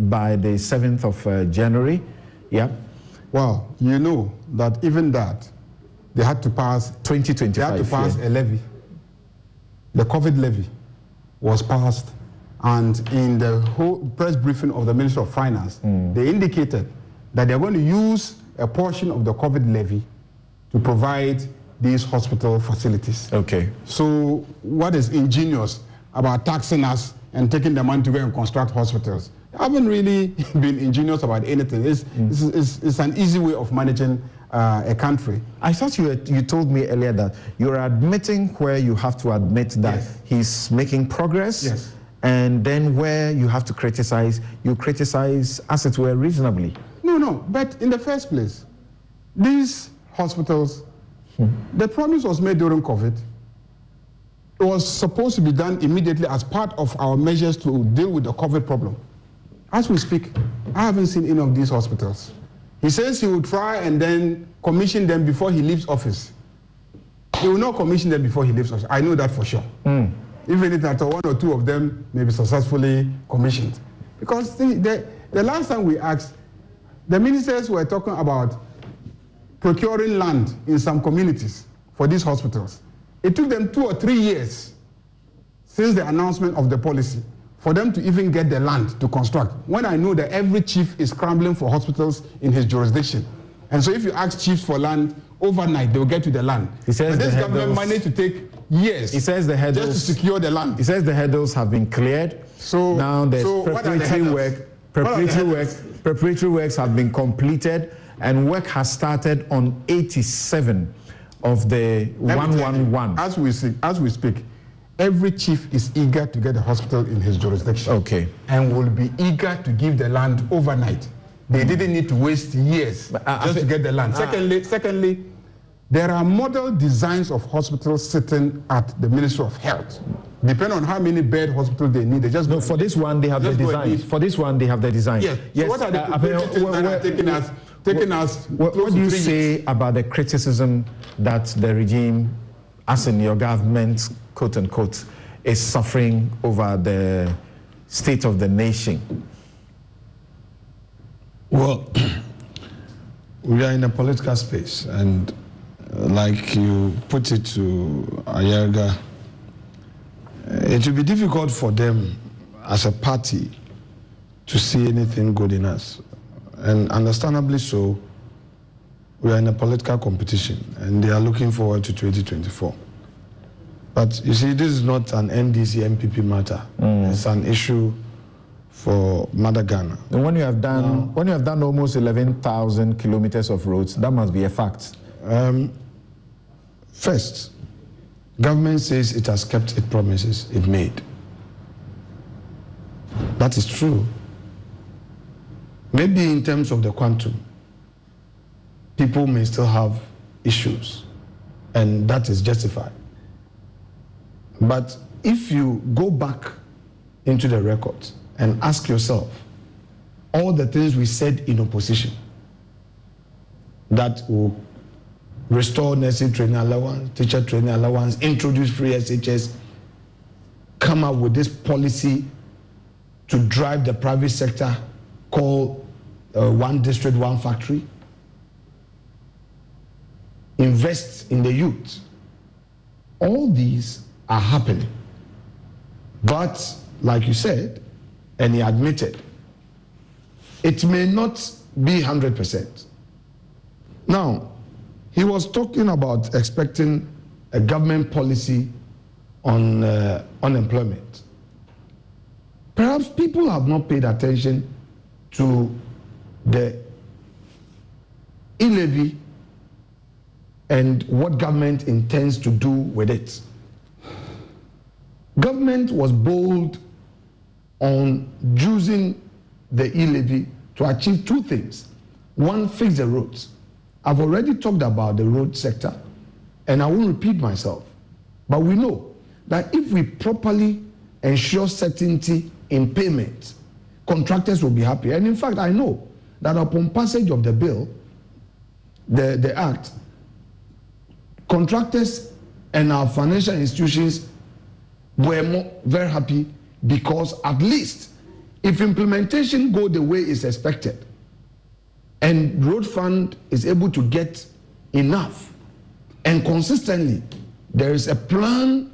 Speaker 2: by the 7th of January. Yeah.
Speaker 5: Well, you know that even that, they had to pass
Speaker 2: 2025.
Speaker 5: They had to pass a levy. The COVID levy was passed, and in the whole press briefing of the Minister of Finance, they indicated that they're going to use a portion of the COVID levy to provide these hospital facilities.
Speaker 2: Okay.
Speaker 5: So what is ingenious about taxing us and taking the money to go and construct hospitals? They haven't really been ingenious about anything. It's an easy way of managing a country.
Speaker 2: I thought you told me earlier that you're admitting where you have to admit that
Speaker 5: yes.
Speaker 2: he's making progress.
Speaker 5: Yes.
Speaker 2: And then where you have to criticize, you criticize as it were reasonably.
Speaker 5: No, but in the first place, these hospitals, the promise was made during COVID. It was supposed to be done immediately as part of our measures to deal with the COVID problem. As we speak, I haven't seen any of these hospitals. He says he will try and then commission them before he leaves office. He will not commission them before he leaves office. I know that for sure. Even if one or two of them may be successfully commissioned. Because the last time we asked, the ministers were talking about procuring land in some communities for these hospitals. It took them 2 or 3 years since the announcement of the policy for them to even get the land to construct. When I know that every chief is scrambling for hospitals in his jurisdiction. And so if you ask chiefs for land, overnight they'll get to the land.
Speaker 2: He says
Speaker 5: but this government managed to take years just to secure the land.
Speaker 2: He says the hurdles have been cleared. So now there's preparatory work. Preparatory works have been completed, and work has started on 87 of the 111.
Speaker 5: As we speak, every chief is eager to get a hospital in his jurisdiction.
Speaker 2: Okay.
Speaker 5: And will be eager to give the land overnight. They didn't need to waste years just to get the land. Secondly, there are model designs of hospitals sitting at the Ministry of Health. Depending on how many bed hospitals they need, they just
Speaker 2: no. For this one, they have the design. For this one, they have the design.
Speaker 5: Yes.
Speaker 2: Yes.
Speaker 5: So what are the taking us?
Speaker 2: What do you say about the criticism that the regime, as in your government, quote unquote, is suffering over the state of the nation?
Speaker 6: Well, we are in a political space, and like you put it to Ayerga, it will be difficult for them as a party to see anything good in us. And understandably so, we are in a political competition, and they are looking forward to 2024. But you see, this is not an NDC MPP matter. It's an issue for Mother Ghana.
Speaker 2: And when you have done almost 11,000 kilometers of roads, that must be a fact.
Speaker 6: First, government says it has kept its promises it made. That is true. Maybe in terms of the quantum, people may still have issues, and that is justified. But if you go back into the records and ask yourself all the things we said in opposition that will restore nursing training allowance, teacher training allowance, introduce free SHS, come up with this policy to drive the private sector called one district, one factory, invest in the youth. All these are happening. But like you said, and he admitted, it may not be 100%. Now, he was talking about expecting a government policy on unemployment. Perhaps people have not paid attention to the e-levy and what government intends to do with it. Government was bold on using the e-levy to achieve two things. One, fix the roads. I've already talked about the road sector, and I won't repeat myself. But we know that if we properly ensure certainty in payment, contractors will be happy. And in fact, I know that upon passage of the bill, the act, contractors and our financial institutions were very happy, because at least if implementation go the way it's expected, and road fund is able to get enough and consistently, there is a plan,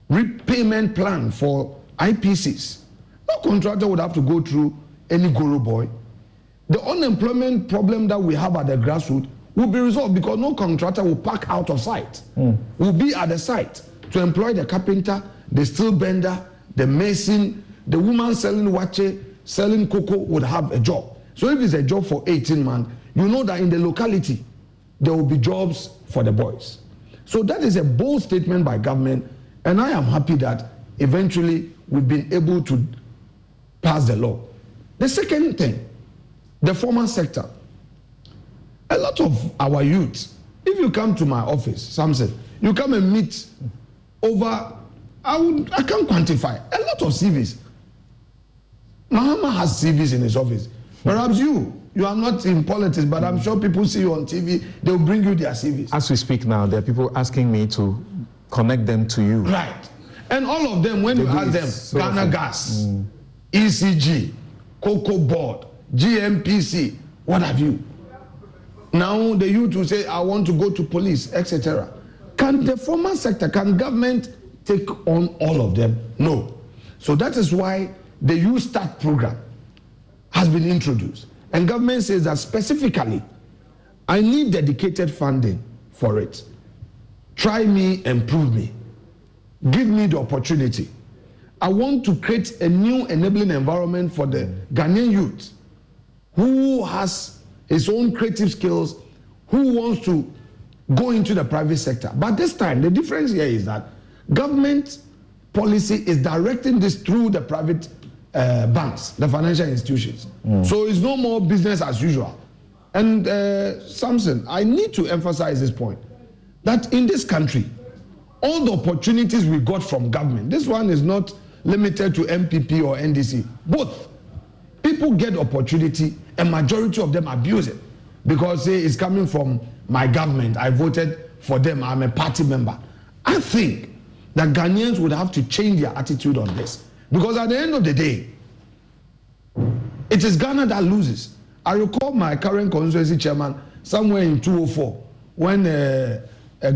Speaker 6: repayment plan for IPCs. No contractor would have to go through any guru boy. The unemployment problem that we have at the grassroots will be resolved, because no contractor will park out of sight. Will be at the site to employ the carpenter, the steel bender, the mason, the woman selling wache, selling cocoa would have a job. So if it's a job for 18 months, you know that in the locality, there will be jobs for the boys. So that is a bold statement by government, and I am happy that eventually we've been able to pass the law. The second thing, the formal sector. A lot of our youth, if you come to my office, Samson, you come and meet over, I can't quantify, a lot of CVs. Mahama has CVs in his office. Perhaps you are not in politics, but I'm sure people see you on TV, they'll bring you their CVs.
Speaker 2: As we speak now, there are people asking me to connect them to you.
Speaker 6: Right. And all of them, when you ask them, Ghana Gas, ECG, Cocoa Board, GMPC, what have you? Now the youth will say, I want to go to police, etc. Can the formal sector, can government take on all of them? No. So that is why the Youth Start program has been introduced. And government says that specifically, I need dedicated funding for it. Try me and prove me. Give me the opportunity. I want to create a new enabling environment for the Ghanaian youth who has his own creative skills, who wants to go into the private sector. But this time, the difference here is that government policy is directing this through the private banks, the financial institutions. So it's no more business as usual. And Samson, I need to emphasize this point, that in this country, all the opportunities we got from government, this one is not limited to MPP or NDC, both. People get opportunity, a majority of them abuse it because say it's coming from my government, I voted for them, I'm a party member. I think that Ghanaians would have to change their attitude on this, because at the end of the day, it is Ghana that loses. I recall my current constituency chairman somewhere in 2004 when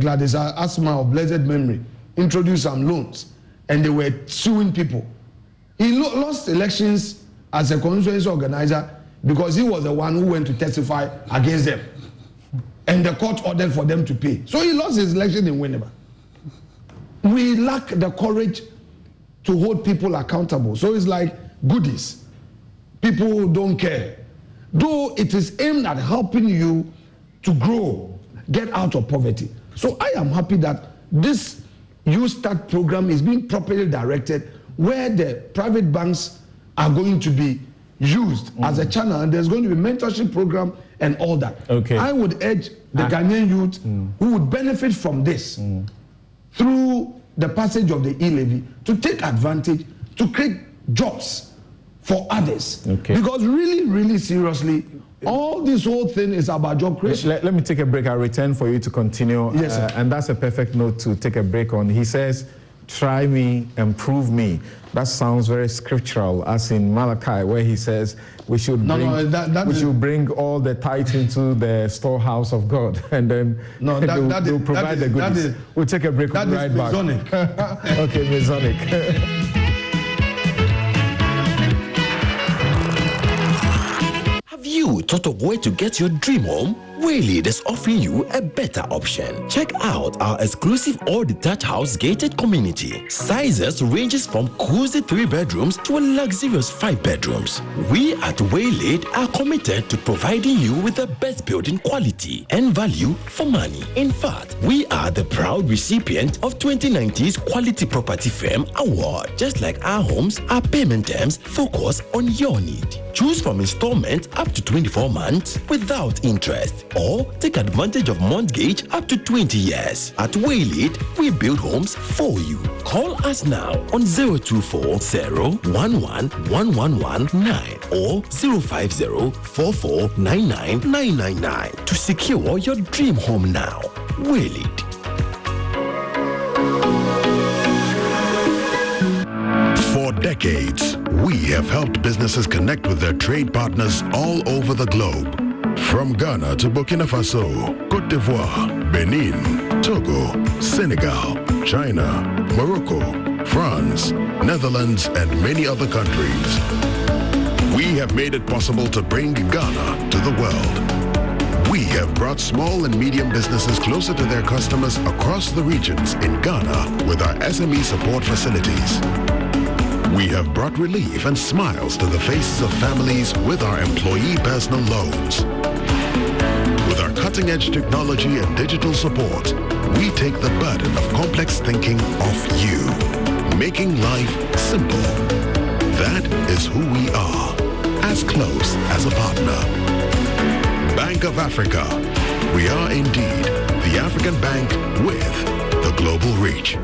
Speaker 6: Gladys Asma of blessed memory introduced some loans and they were suing people. He lost elections as a constituency organizer because he was the one who went to testify against them. And the court ordered for them to pay. So he lost his election in Winneba. We lack the courage to hold people accountable. So it's like goodies. People don't care. Though it is aimed at helping you to grow, get out of poverty. So I am happy that this Youth Start program is being properly directed, where the private banks are going to be used as a channel, and there's going to be mentorship program and all that.
Speaker 2: Okay.
Speaker 6: I would urge the Ghanaian youth who would benefit from this through the passage of the e-levy to take advantage, to create jobs for others.
Speaker 2: Okay.
Speaker 6: Because really, really seriously, all this whole thing is about job creation.
Speaker 2: Let me take a break. I'll return for you to continue.
Speaker 6: Yes, sir.
Speaker 2: And that's a perfect note to take a break on. He says, try me and prove me. That sounds very scriptural, as in Malachi, where he says we should bring all the tithes into the storehouse of God, and then they'll provide the goodies. We'll take a break.
Speaker 6: That is
Speaker 2: right back.
Speaker 6: Masonic.
Speaker 2: Okay, Masonic.
Speaker 7: Have you thought of where to get your dream home? Waylead is offering you a better option. Check out our exclusive all-detached house gated community. Sizes ranges from cozy 3 bedrooms to a luxurious 5 bedrooms. We at Waylead are committed to providing you with the best building quality and value for money. In fact, we are the proud recipient of 2019's Quality Property Firm Award. Just like our homes, our payment terms focus on your need. Choose from installments up to 24 months without interest, or take advantage of mortgage up to 20 years. At Waylead, we build homes for you. Call us now on 024-011-1119 or 050-4499-999 to secure your dream home now. Waylead.
Speaker 8: For decades, we have helped businesses connect with their trade partners all over the globe. From Ghana to Burkina Faso, Côte d'Ivoire, Benin, Togo, Senegal, China, Morocco, France, Netherlands, and many other countries. We have made it possible to bring Ghana to the world. We have brought small and medium businesses closer to their customers across the regions in Ghana with our SME support facilities. We have brought relief and smiles to the faces of families with our employee personal loans. With our cutting-edge technology and digital support, we take the burden of complex thinking off you, making life simple. That is who we are, as close as a partner. Bank of Africa. We are indeed the African bank with the global reach.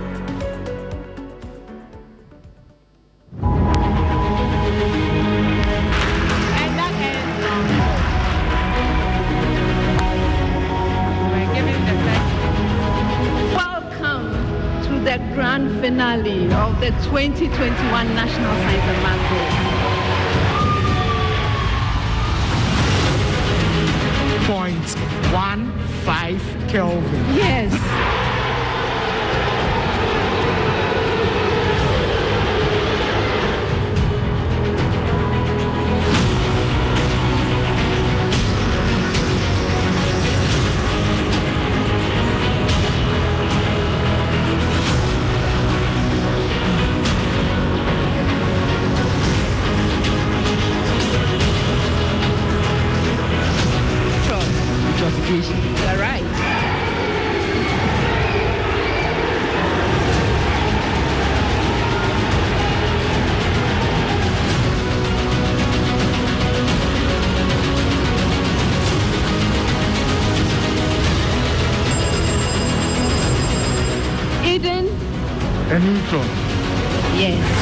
Speaker 9: Grand finale of the 2021 National Science and Math Day.
Speaker 10: Points
Speaker 1: 15 Kelvin.
Speaker 9: Yes. You're right. Eden.
Speaker 1: A neutron.
Speaker 9: Yes.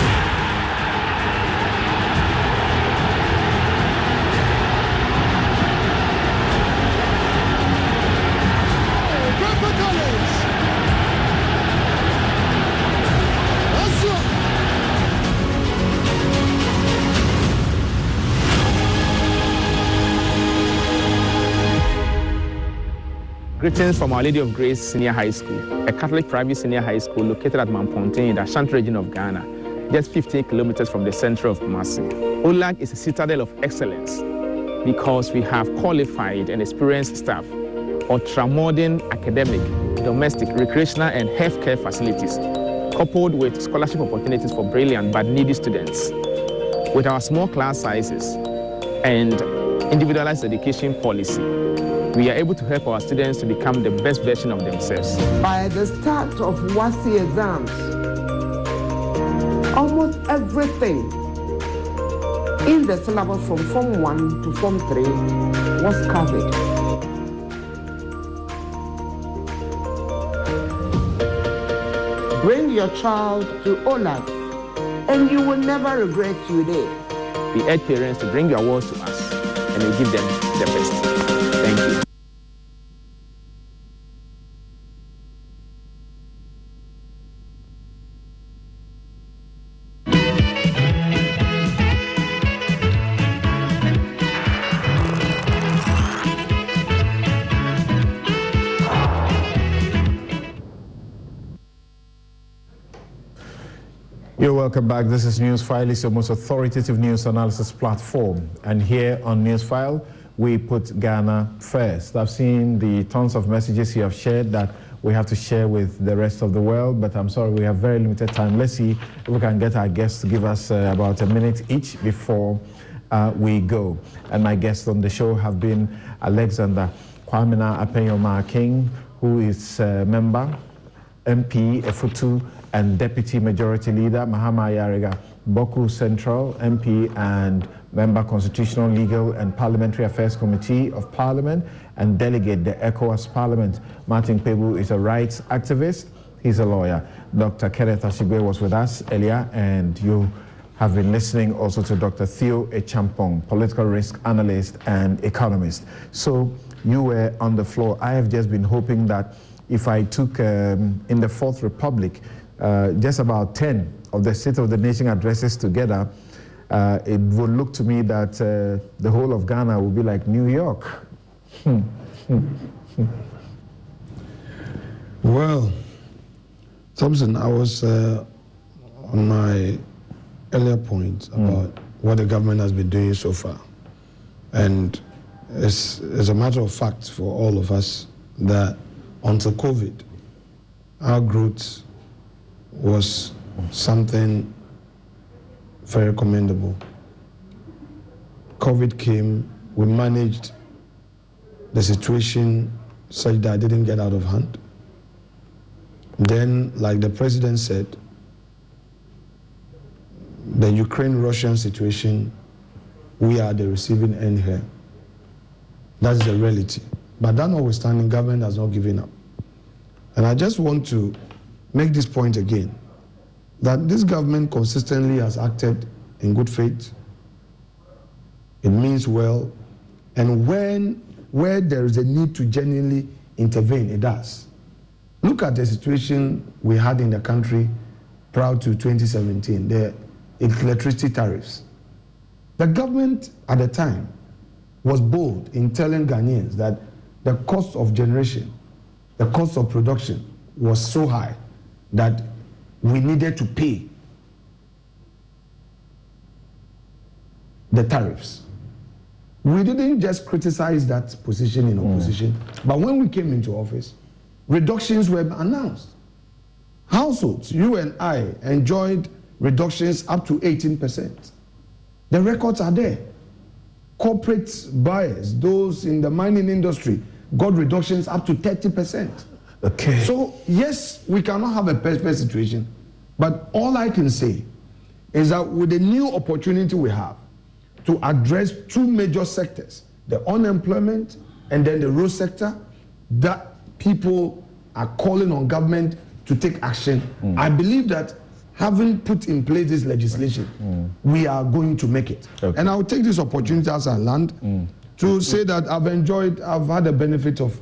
Speaker 10: Greetings from Our Lady of Grace Senior High School, a Catholic private senior high school located at Mampontein in the Ashanti region of Ghana, just 15 kilometers from the center of Kumasi. OLAG is a citadel of excellence because we have qualified and experienced staff, ultra-modern academic, domestic, recreational, and healthcare facilities, coupled with scholarship opportunities for brilliant but needy students. With our small class sizes and individualized education policy, we are able to help our students to become the best version of themselves.
Speaker 11: By the start of WASI exams, almost everything in the syllabus from Form 1 to Form 3 was covered. Bring your child to OLAG and you will never regret you there.
Speaker 10: We urge parents to bring your awards to us and we give them the best. Thank you.
Speaker 2: You're welcome back. This is Newsfile. It's your most authoritative news analysis platform. And here on Newsfile, we put Ghana first. I've seen the tons of messages you have shared that we have to share with the rest of the world, but I'm sorry, we have very limited time. Let's see if we can get our guests to give us about a minute each before we go. And my guests on the show have been Alexander Kwamina Apenyoma King, who is a member, MP, Efutu, and Deputy Majority Leader Mahama Yarega, Boku Central, MP and Member Constitutional, Legal and Parliamentary Affairs Committee of Parliament, and Delegate the ECOWAS Parliament. Martin Pebu is a rights activist. He's a lawyer. Dr. Kenneth Ashigwe was with us earlier, and you have been listening also to Dr. Theo Echampong, political risk analyst and economist. So you were on the floor. I have just been hoping that if I took, in the Fourth Republic, just about 10 of the State of the Nation addresses together, it would look to me that the whole of Ghana would be like New York.
Speaker 6: Well, Thompson, I was on my earlier point about what the government has been doing so far. And it's a matter of fact for all of us that until COVID, our growth was something very commendable. COVID came, we managed the situation such that it didn't get out of hand. Then, like the president said, the Ukraine-Russian situation, we are the receiving end here. That's the reality. But that notwithstanding, government has not given up. And I just want to make this point again, that this government consistently has acted in good faith. It means well. And where there is a need to genuinely intervene, it does. Look at the situation we had in the country prior to 2017, the electricity tariffs. The government at the time was bold in telling Ghanaians that the cost of generation, the cost of production was so high that we needed to pay the tariffs. We didn't just criticize that position in opposition, but when we came into office, reductions were announced. Households, you and I, enjoyed reductions up to 18%. The records are there. Corporate buyers, those in the mining industry, got reductions up to 30%.
Speaker 2: Okay.
Speaker 6: So, yes, we cannot have a perfect situation, but all I can say is that with the new opportunity we have to address two major sectors, the unemployment and then the road sector, that people are calling on government to take action. I believe that having put in place this legislation, we are going to make it.
Speaker 2: Okay.
Speaker 6: And I'll take this opportunity as I land to say that I've had the benefit of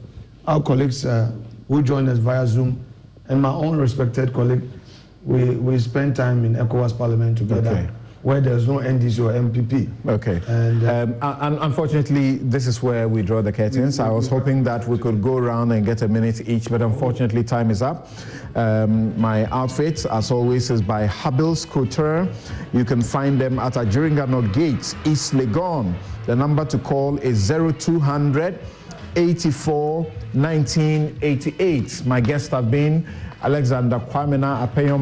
Speaker 6: our colleagues who joined us via Zoom, and my own respected colleague. We spent time in ECOWAS Parliament together, where there's no NDC or MPP.
Speaker 2: Okay. And unfortunately, this is where we draw the curtains. I was hoping that we could go around and get a minute each, but unfortunately, time is up. My outfit, as always, is by Habil's Couture. You can find them at Ajiringano Gate, East Legon. The number to call is 0200 84 1988. My guests have been Alexander Kwamena Apeyo